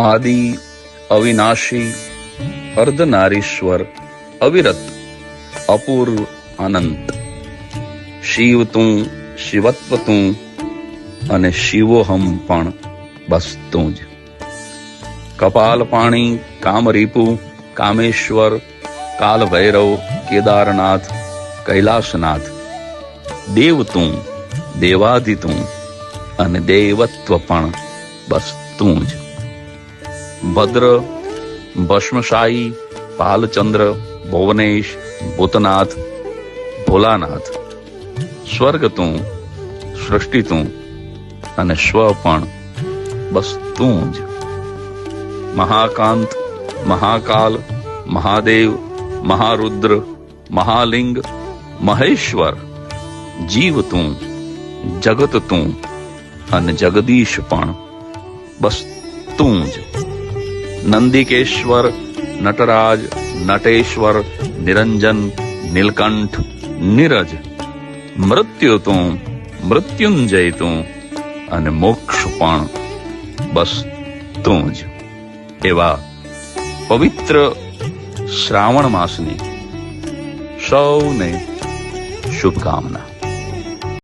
આદિ અવિનાશી અર્ધનારીશ્વર અવિરત અપૂર્વ અનંત, શિવ તું, શિવત્વ તું અને શિવોહમ પણ બસ તું જ. કપાલ પાણી, કામરીપુ, કામેશ્વર, કાલ ભૈરવ, કેદારનાથ, કૈલાસનાથ, દેવ તું, દેવાધિ તું અને દેવત્વ પણ બસ તું જ. ભદ્ર, ભસ્મશાયી, પાલચંદ્ર, ભુવનેશ, ભૂતનાથ, ભોલાનાથ, સ્વર્ગ તું, સૃષ્ટિ તું અને સ્વ પણ બસ તું જ. મહાકાંત, મહાકાલ, મહાદેવ, મહારુદ્ર, મહાલિંગ, મહેશ્વર, જીવ તું, જગત તું અને જગદીશ પણ બસ તું જ. નંદિકેશ્વર, નટરાજ, નટેશ્વર, નિરંજન, નીલકંઠ, નીરજ, મૃત્યુ તું, મૃત્યુંજય તું અને મોક્ષ પણ બસ તું જ. એવા પવિત્ર શ્રાવણ માસની સૌને શુભકામના.